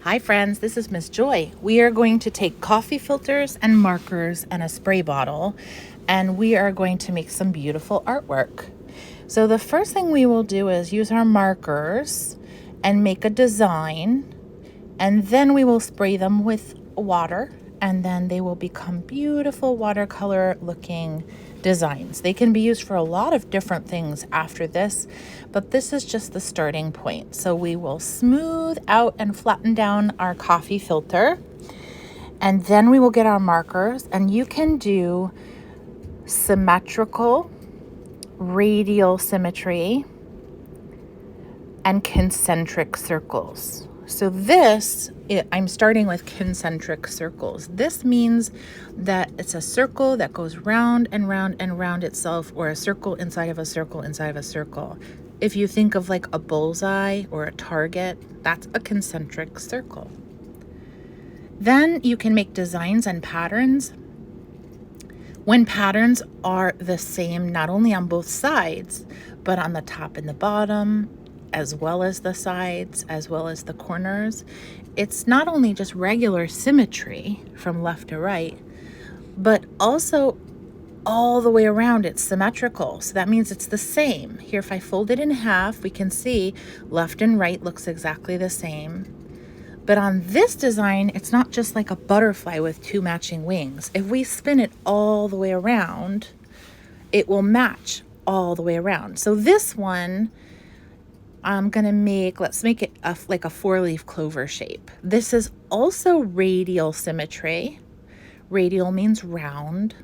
Hi friends, this is Miss Joy. We are going to take coffee filters and markers and a spray bottle, and we are going to make some beautiful artwork. So the first thing we will do is use our markers and make a design, and then we will spray them with water, and then they will become beautiful watercolor looking designs. They can be used for a lot of different things after this, but this is just the starting point. So we will smooth out and flatten down our coffee filter, and then we will get our markers, and you can do symmetrical, radial symmetry, and concentric circles. So I'm starting with concentric circles. This means that it's a circle that goes round and round and round itself, or a circle inside of a circle inside of a circle. If you think of like a bullseye or a target, that's a concentric circle. Then you can make designs and patterns. When patterns are the same, not only on both sides, but on the top and the bottom, as well as the sides, as well as the corners, it's not only just regular symmetry from left to right, but also all the way around it's symmetrical. So that means it's the same. Here, if I fold it in half, we can see left and right looks exactly the same. But on this design, it's not just like a butterfly with two matching wings. If we spin it all the way around, it will match all the way around. So this one, I'm gonna let's make it like a 4-leaf clover shape. This is also radial symmetry. Radial means round,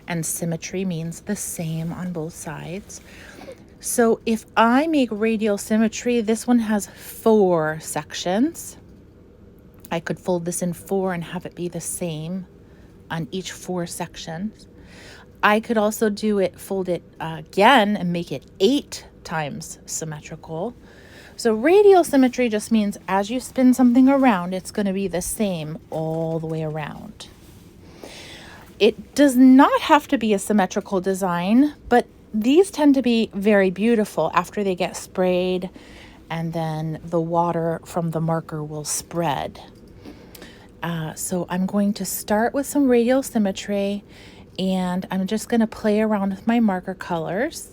and symmetry means the same on both sides. So if I make radial symmetry, this one has 4 sections. I could fold this in 4 and have it be the same on each 4 sections. I could also fold it again and make it 8 times symmetrical. So radial symmetry just means as you spin something around, it's going to be the same all the way around. It does not have to be a symmetrical design, but these tend to be very beautiful after they get sprayed, and then the water from the marker will spread. So I'm going to start with some radial symmetry, and I'm just going to play around with my marker colors.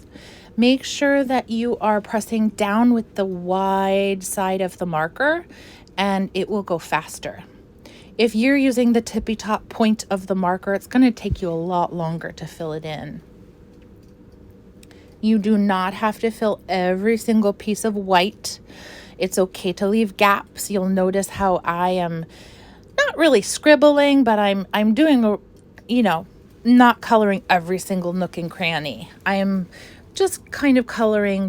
Make sure that you are pressing down with the wide side of the marker, and it will go faster. If you're using the tippy top point of the marker, it's going to take you a lot longer to fill it in. You do not have to fill every single piece of white. It's okay to leave gaps. You'll notice how I am not really scribbling, but I'm doing not coloring every single nook and cranny. I am just kind of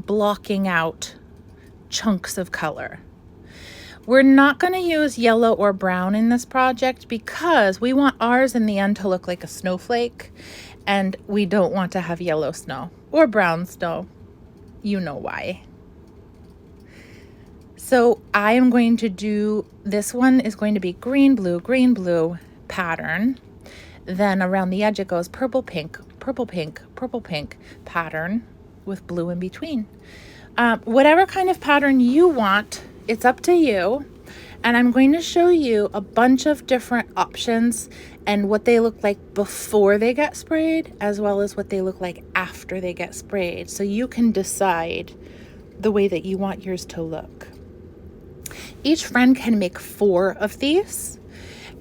blocking out chunks of color. We're not going to use yellow or brown in this project because we want ours in the end to look like a snowflake, and we don't want to have yellow snow or brown snow. You know why. So I am going to do, this one is going to be green, blue pattern. Then around the edge it goes purple, pink pattern with blue in between. Whatever kind of pattern you want, it's up to you. And I'm going to show you a bunch of different options and what they look like before they get sprayed, as well as what they look like after they get sprayed. So you can decide the way that you want yours to look. Each friend can make 4 of these.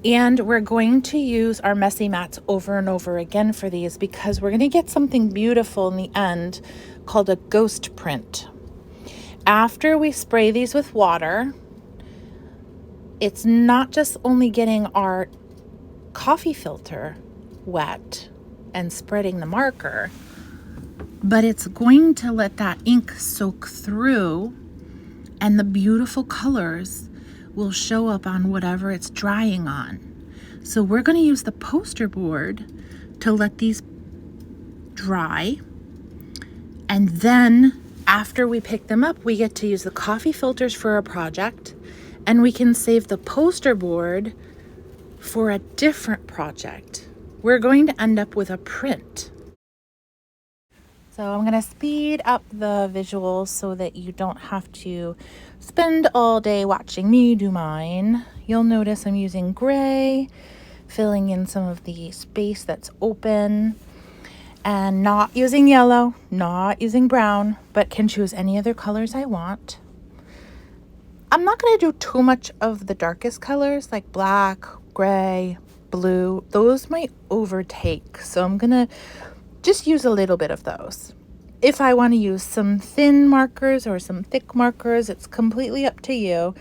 And we're going to use our messy mats over and over again for these because we're going to get something beautiful in the end called a ghost print. After we spray these with water, it's not just only getting our coffee filter wet and spreading the marker, but it's going to let that ink soak through, and the beautiful colors will show up on whatever it's drying on. So we're going to use the poster board to let these dry, and then after we pick them up, we get to use the coffee filters for our project, and we can save the poster board for a different project. We're going to end up with a print. So I'm going to speed up the visuals so that you don't have to spend all day watching me do mine. You'll notice I'm using gray, filling in some of the space that's open, and not using yellow, not using brown, but can choose any other colors I want. I'm not going to do too much of the darkest colors like black, gray, blue. Those might overtake, so I'm going to just use a little bit of those. If I want to use some thin markers or some thick markers, it's completely up to you.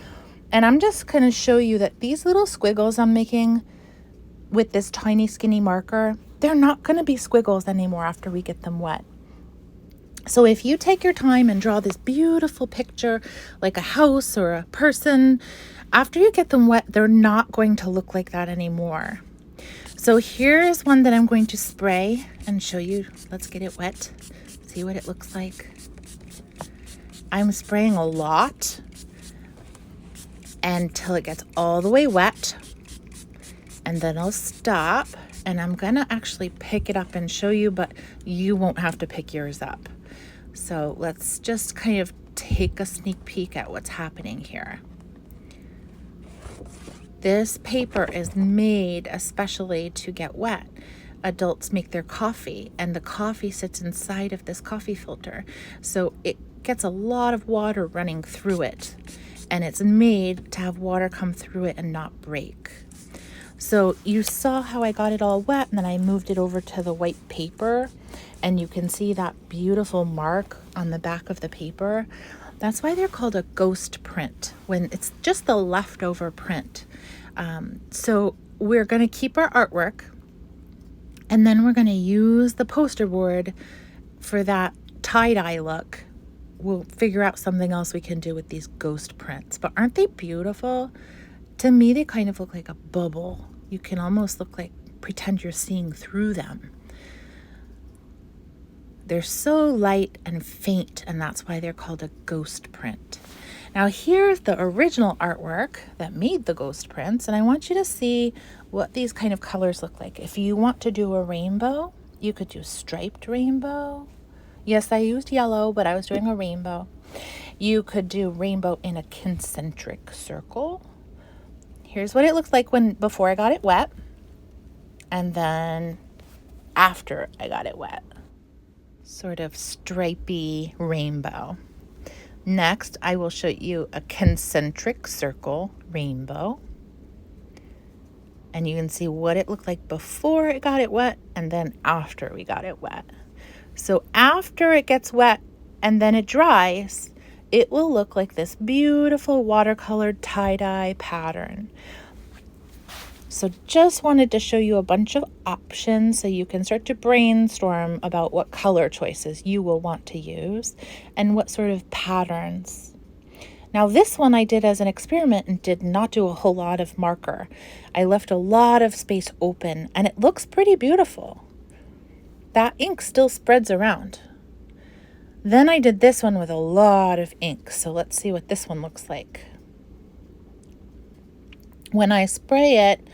And I'm just going to show you that these little squiggles I'm making with this tiny skinny marker, they're not going to be squiggles anymore after we get them wet. So if you take your time and draw this beautiful picture like a house or a person, after you get them wet, they're not going to look like that anymore. So here's one that I'm going to spray and show you. Let's get it wet. See what it looks like. I'm spraying a lot until it gets all the way wet. And then I'll stop and I'm gonna actually pick it up and show you, but you won't have to pick yours up. So let's just kind of take a sneak peek at what's happening here. This paper is made especially to get wet. Adults make their coffee and the coffee sits inside of this coffee filter. So it gets a lot of water running through it, and it's made to have water come through it and not break. So you saw how I got it all wet and then I moved it over to the white paper, and you can see that beautiful mark on the back of the paper. That's why they're called a ghost print, when it's just the leftover print. So we're going to keep our artwork, and then we're going to use the poster board for that tie-dye look. We'll figure out something else we can do with these ghost prints. But aren't they beautiful? To me, they kind of look like a bubble. You can almost pretend you're seeing through them. They're so light and faint, and that's why they're called a ghost print. Now here's the original artwork that made the ghost prints, and I want you to see what these kind of colors look like. If you want to do a rainbow, you could do striped rainbow. Yes, I used yellow, but I was doing a rainbow. You could do rainbow in a concentric circle. Here's what it looks like before I got it wet, and then after I got it wet. Sort of stripy rainbow. Next, I will show you a concentric circle rainbow. And you can see what it looked like before it got it wet and then after we got it wet. So after it gets wet and then it dries, it will look like this beautiful watercolored tie-dye pattern. So just wanted to show you a bunch of options so you can start to brainstorm about what color choices you will want to use and what sort of patterns. Now this one I did as an experiment and did not do a whole lot of marker. I left a lot of space open and it looks pretty beautiful. That ink still spreads around. Then I did this one with a lot of ink. So let's see what this one looks like. When I spray it,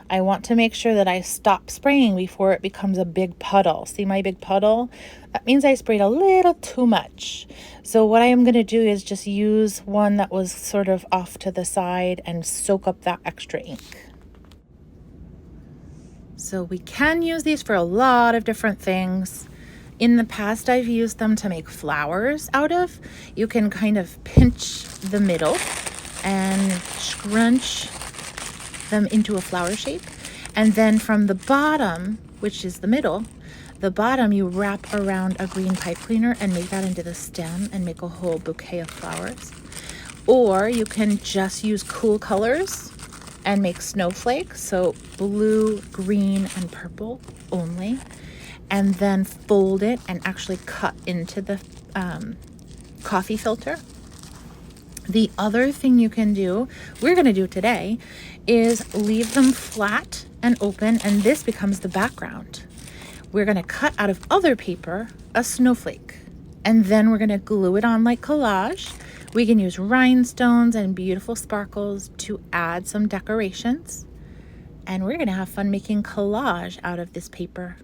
I want to make sure that I stop spraying before it becomes a big puddle. See my big puddle? That means I sprayed a little too much. So what I am going to do is just use one that was sort of off to the side and soak up that extra ink. So we can use these for a lot of different things. In the past, I've used them to make flowers out of. You can kind of pinch the middle and scrunch them into a flower shape, and then from the bottom, which is the middle, the bottom you wrap around a green pipe cleaner and make that into the stem and make a whole bouquet of flowers. Or you can just use cool colors and make snowflakes, so blue, green, and purple only, and then fold it and actually cut into the coffee filter. The other thing you can do, we're going to do today, is leave them flat and open, and this becomes the background. We're going to cut out of other paper a snowflake, and then we're going to glue it on like collage. We can use rhinestones and beautiful sparkles to add some decorations, and we're going to have fun making collage out of this paper.